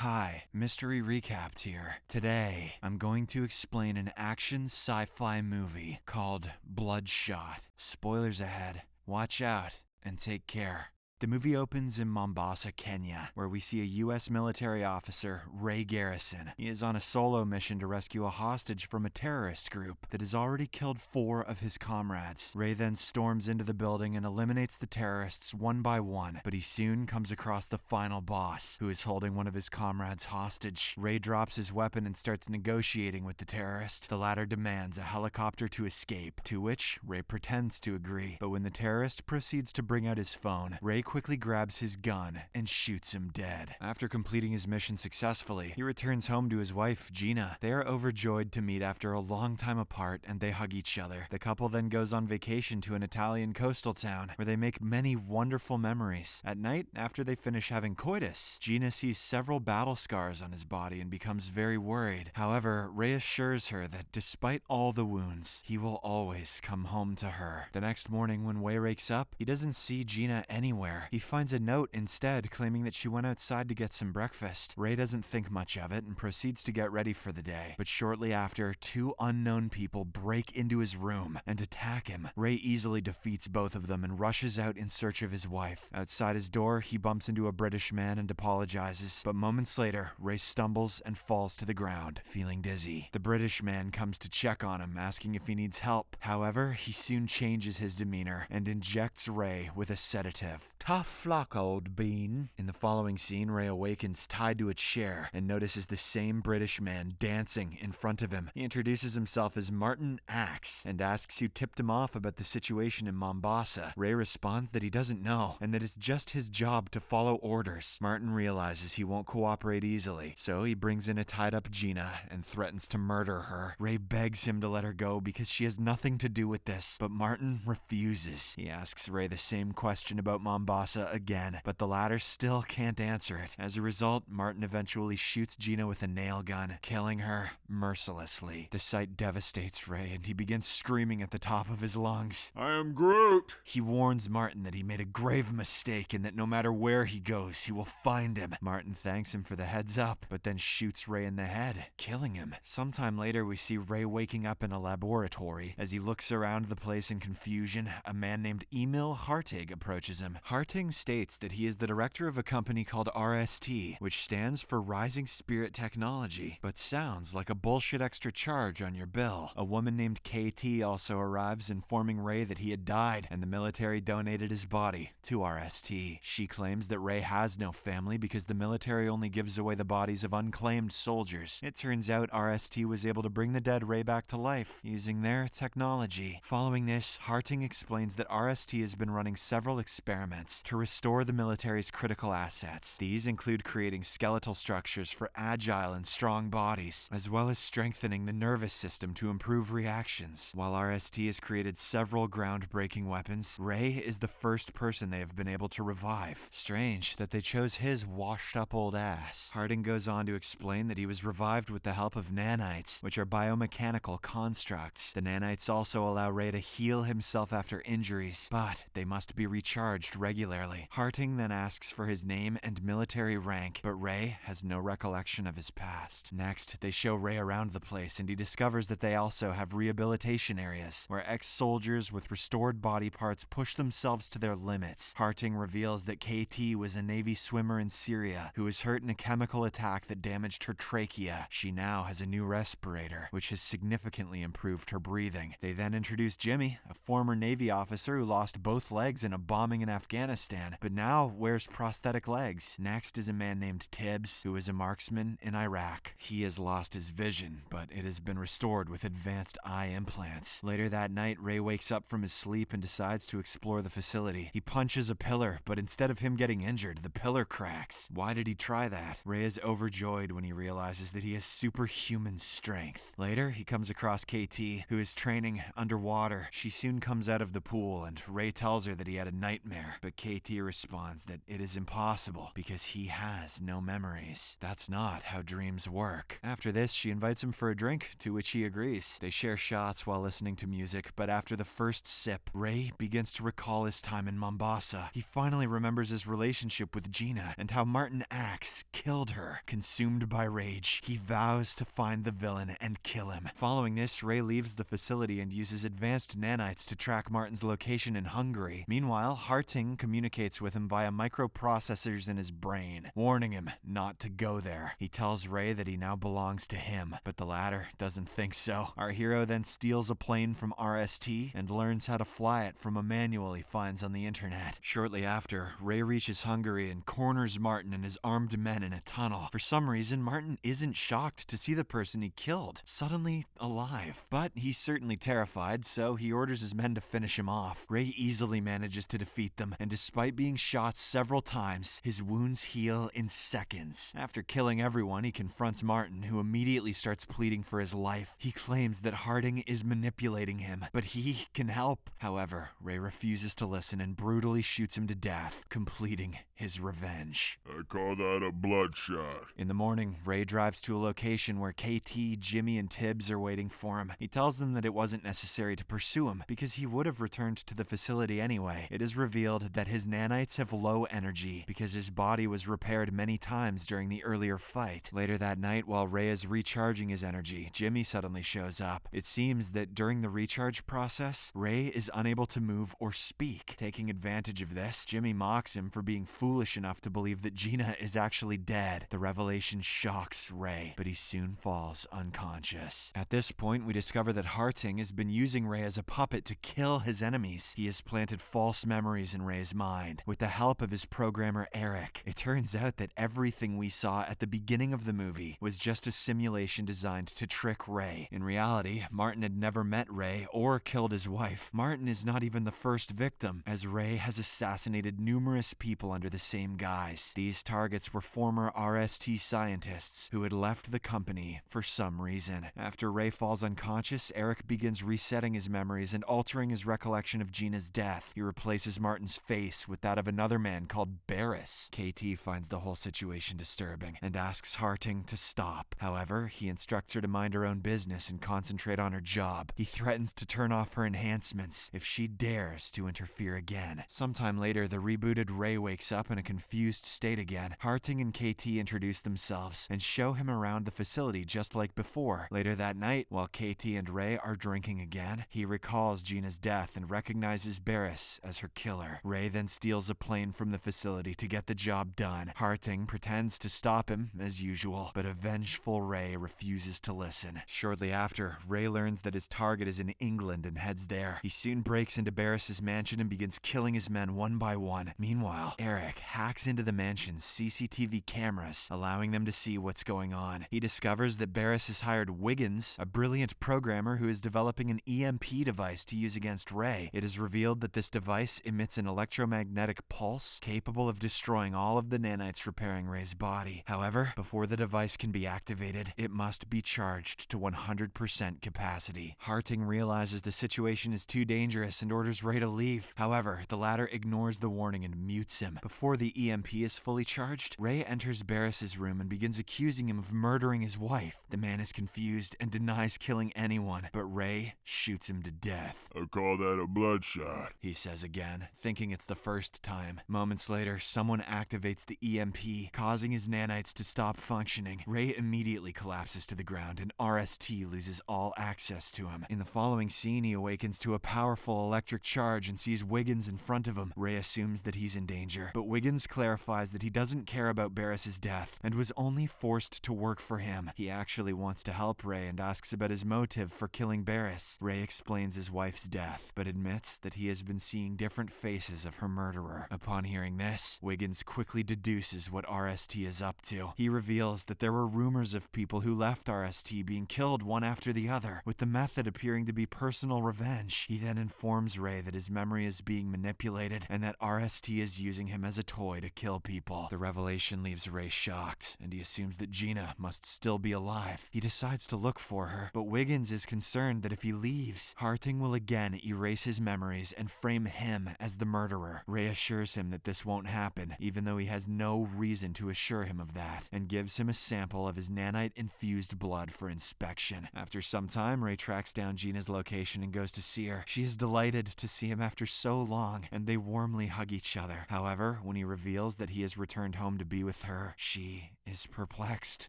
Hi, Mystery Recapped here. Today, I'm going to explain an action sci-fi movie called Bloodshot. Spoilers ahead. Watch out and take care. The movie opens in Mombasa, Kenya, where we see a U.S. military officer, Ray Garrison. He is on a solo mission to rescue a hostage from a terrorist group that has already killed 4 of his comrades. Ray then storms into the building and eliminates the terrorists one by one, but he soon comes across the final boss, who is holding one of his comrades hostage. Ray drops his weapon and starts negotiating with the terrorist. The latter demands a helicopter to escape, to which Ray pretends to agree. But when the terrorist proceeds to bring out his phone, Ray quickly grabs his gun and shoots him dead. After completing his mission successfully, he returns home to his wife, Gina. They are overjoyed to meet after a long time apart, and they hug each other. The couple then goes on vacation to an Italian coastal town, where they make many wonderful memories. At night, after they finish having coitus, Gina sees several battle scars on his body and becomes very worried. However, Ray assures her that despite all the wounds, he will always come home to her. The next morning, when Ray wakes up, he doesn't see Gina anywhere. He finds a note instead claiming that she went outside to get some breakfast. Ray doesn't think much of it and proceeds to get ready for the day. But shortly after, 2 unknown people break into his room and attack him. Ray easily defeats both of them and rushes out in search of his wife. Outside his door, he bumps into a British man and apologizes. But moments later, Ray stumbles and falls to the ground, feeling dizzy. The British man comes to check on him, asking if he needs help. However, he soon changes his demeanor and injects Ray with a sedative. Tough luck, old bean. In the following scene, Ray awakens tied to a chair and notices the same British man dancing in front of him. He introduces himself as Martin Axe and asks who tipped him off about the situation in Mombasa. Ray responds that he doesn't know and that it's just his job to follow orders. Martin realizes he won't cooperate easily, so he brings in a tied-up Gina and threatens to murder her. Ray begs him to let her go because she has nothing to do with this, but Martin refuses. He asks Ray the same question about Mombasa again, but the latter still can't answer it. As a result, Martin eventually shoots Gina with a nail gun, killing her mercilessly. The sight devastates Ray, and he begins screaming at the top of his lungs, "I am Groot!" He warns Martin that he made a grave mistake and that no matter where he goes, he will find him. Martin thanks him for the heads up, but then shoots Ray in the head, killing him. Sometime later, we see Ray waking up in a laboratory. As he looks around the place in confusion, a man named Emil Hartig approaches him. Harting states that he is the director of a company called RST, which stands for Rising Spirit Technology, but sounds like a bullshit extra charge on your bill. A woman named KT also arrives, informing Ray that he had died, and the military donated his body to RST. She claims that Ray has no family because the military only gives away the bodies of unclaimed soldiers. It turns out RST was able to bring the dead Ray back to life using their technology. Following this, Harting explains that RST has been running several experiments to restore the military's critical assets. These include creating skeletal structures for agile and strong bodies, as well as strengthening the nervous system to improve reactions. While RST has created several groundbreaking weapons, Ray is the first person they have been able to revive. Strange that they chose his washed-up old ass. Harding goes on to explain that he was revived with the help of nanites, which are biomechanical constructs. The nanites also allow Ray to heal himself after injuries, but they must be recharged regularly. Harting then asks for his name and military rank, but Ray has no recollection of his past. Next, they show Ray around the place, and he discovers that they also have rehabilitation areas, where ex-soldiers with restored body parts push themselves to their limits. Harting reveals that KT was a Navy swimmer in Syria who was hurt in a chemical attack that damaged her trachea. She now has a new respirator, which has significantly improved her breathing. They then introduce Jimmy, a former Navy officer who lost both legs in a bombing in Afghanistan, but now wears prosthetic legs. Next is a man named Tibbs, who is a marksman in Iraq. He has lost his vision, but it has been restored with advanced eye implants. Later that night, Ray wakes up from his sleep and decides to explore the facility. He punches a pillar, but instead of him getting injured, the pillar cracks. Why did he try that? Ray is overjoyed when he realizes that he has superhuman strength. Later, he comes across KT, who is training underwater. She soon comes out of the pool, and Ray tells her that he had a nightmare, but KT responds that it is impossible because he has no memories. That's not how dreams work. After this, she invites him for a drink, to which he agrees. They share shots while listening to music, but after the first sip, Ray begins to recall his time in Mombasa. He finally remembers his relationship with Gina and how Martin Axe killed her. Consumed by rage, he vows to find the villain and kill him. Following this, Ray leaves the facility and uses advanced nanites to track Martin's location in Hungary. Meanwhile, Harting communicates with him via microprocessors in his brain, warning him not to go there. He tells Ray that he now belongs to him, but the latter doesn't think so. Our hero then steals a plane from RST and learns how to fly it from a manual he finds on the internet. Shortly after, Ray reaches Hungary and corners Martin and his armed men in a tunnel. For some reason, Martin isn't shocked to see the person he killed suddenly alive, but he's certainly terrified, so he orders his men to finish him off. Ray easily manages to defeat them, and despite being shot several times, his wounds heal in seconds. After killing everyone, he confronts Martin, who immediately starts pleading for his life. He claims that Harding is manipulating him, but he can help. However, Ray refuses to listen and brutally shoots him to death, completing his revenge. I call that a bloodshot. In the morning, Ray drives to a location where KT, Jimmy, and Tibbs are waiting for him. He tells them that it wasn't necessary to pursue him because he would have returned to the facility anyway. It is revealed that his nanites have low energy because his body was repaired many times during the earlier fight. Later that night, while Ray is recharging his energy, Jimmy suddenly shows up. It seems that during the recharge process, Ray is unable to move or speak. Taking advantage of this, Jimmy mocks him for being foolish enough to believe that Gina is actually dead. The revelation shocks Ray, but he soon falls unconscious. At this point, we discover that Harting has been using Ray as a puppet to kill his enemies. He has planted false memories in Ray's mind with the help of his programmer Eric. It turns out that everything we saw at the beginning of the movie was just a simulation designed to trick Ray. In reality, Martin had never met Ray or killed his wife. Martin is not even the first victim, as Ray has assassinated numerous people under the same guise. These targets were former RST scientists who had left the company for some reason. After Ray falls unconscious, Eric begins resetting his memories and altering his recollection of Gina's death. He replaces Martin's face with that of another man called Barris. KT finds the whole situation disturbing and asks Harting to stop. However, he instructs her to mind her own business and concentrate on her job. He threatens to turn off her enhancements if she dares to interfere again. Sometime later, the rebooted Ray wakes up in a confused state again. Harting and KT introduce themselves and show him around the facility just like before. Later that night, while KT and Ray are drinking again, he recalls Gina's death and recognizes Barris as her killer. Ray then steals a plane from the facility to get the job done. Harting pretends to stop him, as usual, but a vengeful Ray refuses to listen. Shortly after, Ray learns that his target is in England and heads there. He soon breaks into Barris's mansion and begins killing his men one by one. Meanwhile, Eric hacks into the mansion's CCTV cameras, allowing them to see what's going on. He discovers that Barris has hired Wiggins, a brilliant programmer who is developing an EMP device to use against Ray. It is revealed that this device emits an electromagnetic pulse capable of destroying all of the nanites repairing Ray's body. However, before the device can be activated, it must be charged to 100% capacity. Harting realizes the situation is too dangerous and orders Ray to leave. However, the latter ignores the warning and mutes him. Before the EMP is fully charged, Ray enters Barris's room and begins accusing him of murdering his wife. The man is confused and denies killing anyone, but Ray shoots him to death. I call that a bloodshot, he says again, thinking it's the first time. Moments later, someone activates the EMP, causing his nanites to stop functioning. Ray immediately collapses to the ground and RST loses all access to him. In the following scene, he awakens to a powerful electric charge and sees Wiggins in front of him. Ray assumes that he's in danger, but Wiggins clarifies that he doesn't care about Barris's death and was only forced to work for him. He actually wants to help Ray and asks about his motive for killing Barris. Ray explains his wife's death, but admits that he has been seeing different faces of her murderer. Upon hearing this, Wiggins quickly deduces what RST is up to. He reveals that there were rumors of people who left RST being killed one after the other, with the method appearing to be personal revenge. He then informs Ray that his memory is being manipulated and that RST is using him as a toy to kill people. The revelation leaves Ray shocked, and he assumes that Gina must still be alive. He decides to look for her, but Wiggins is concerned that if he leaves, Harting will again erase his memories and frame him as the murderer. murderer. Ray assures him that this won't happen, even though he has no reason to assure him of that, and gives him a sample of his nanite-infused blood for inspection. After some time, Ray tracks down Gina's location and goes to see her. She is delighted to see him after so long, and they warmly hug each other. However, when he reveals that he has returned home to be with her, she is perplexed.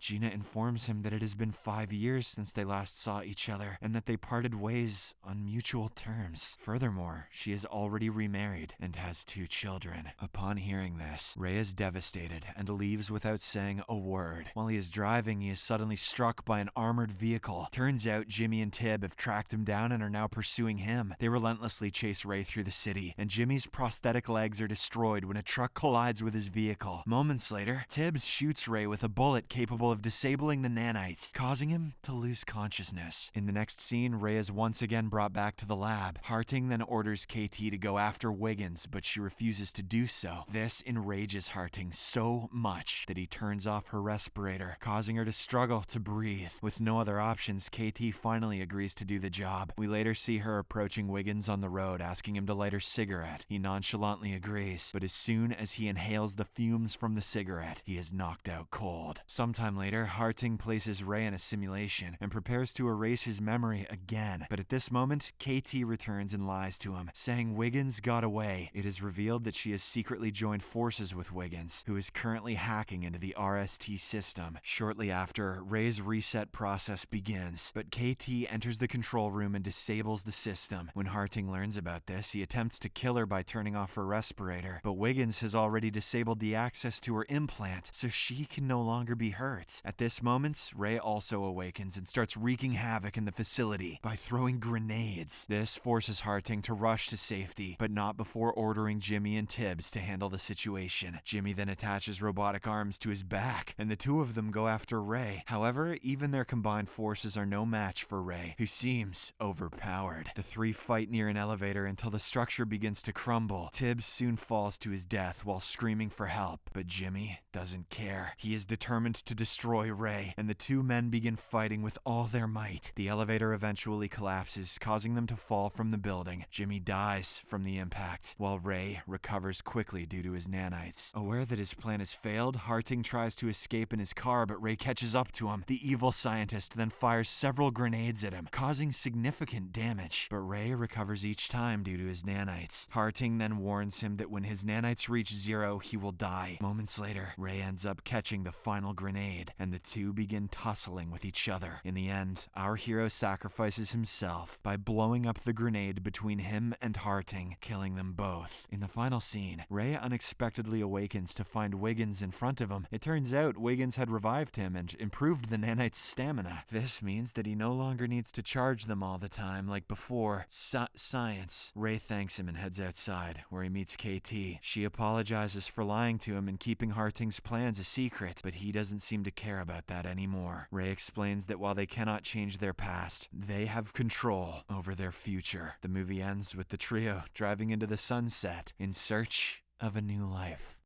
Gina informs him that it has been 5 years since they last saw each other, and that they parted ways on mutual terms. Furthermore, she is already remarried and has 2 children. Upon hearing this, Ray is devastated and leaves without saying a word. While he is driving, he is suddenly struck by an armored vehicle. Turns out Jimmy and Tib have tracked him down and are now pursuing him. They relentlessly chase Ray through the city, and Jimmy's prosthetic legs are destroyed when a truck collides with his vehicle. Moments later, Tibbs shoots Ray with a bullet capable of disabling the nanites, causing him to lose consciousness. In the next scene, Ray is once again brought back to the lab. Harting then orders KT to go after Wiggins, but she refuses to do so. This enrages Harting so much that he turns off her respirator, causing her to struggle to breathe. With no other options, KT finally agrees to do the job. We later see her approaching Wiggins on the road, asking him to light her cigarette. He nonchalantly agrees, but as soon as he inhales the fumes from the cigarette, he is knocked out cold. Sometime later, Harting places Ray in a simulation and prepares to erase his memory again. But at this moment, KT returns and lies to him, saying Wiggins got away. It is revealed that she has secretly joined forces with Wiggins, who is currently hacking into the RST system. Shortly after, Ray's reset process begins, but KT enters the control room and disables the system. When Harting learns about this, he attempts to kill her by turning off her respirator, but Wiggins has already disabled the access to her implant, so she can no longer be hurt. At this moment, Ray also awakens and starts wreaking havoc in the facility by throwing grenades. This forces Harting to rush to safety, but not before ordering Jimmy and Tibbs to handle the situation. Jimmy then attaches robotic arms to his back, and the two of them go after Ray. However, even their combined forces are no match for Ray, who seems overpowered. The three fight near an elevator until the structure begins to crumble. Tibbs soon falls to his death while screaming for help, but Jimmy doesn't care. He is determined to destroy Ray, and the two men begin fighting with all their might. The elevator eventually collapses, causing them to fall from the building. Jimmy dies from the impact, while Ray recovers quickly due to his nanites. Aware that his plan has failed, Harting tries to escape in his car, but Ray catches up to him. The evil scientist then fires several grenades at him, causing significant damage, but Ray recovers each time due to his nanites. Harting then warns him that when his nanites reach 0, he will die. Moments later, Ray ends up catching the final grenade, and the two begin tussling with each other. In the end, our hero sacrifices himself by blowing up the grenade between him and Harting, killing them both. In the final scene, Ray unexpectedly awakens to find Wiggins in front of him. It turns out Wiggins had revived him and improved the nanites' stamina. This means that he no longer needs to charge them all the time like before. Science. Ray thanks him and heads outside, where he meets KT. She apologizes for lying to him and keeping Harting's plans a secret, but he doesn't seem to care about that anymore. Ray explains that while they cannot change their past, they have control over their future. The movie ends with the trio driving into the sunset in search of a new life.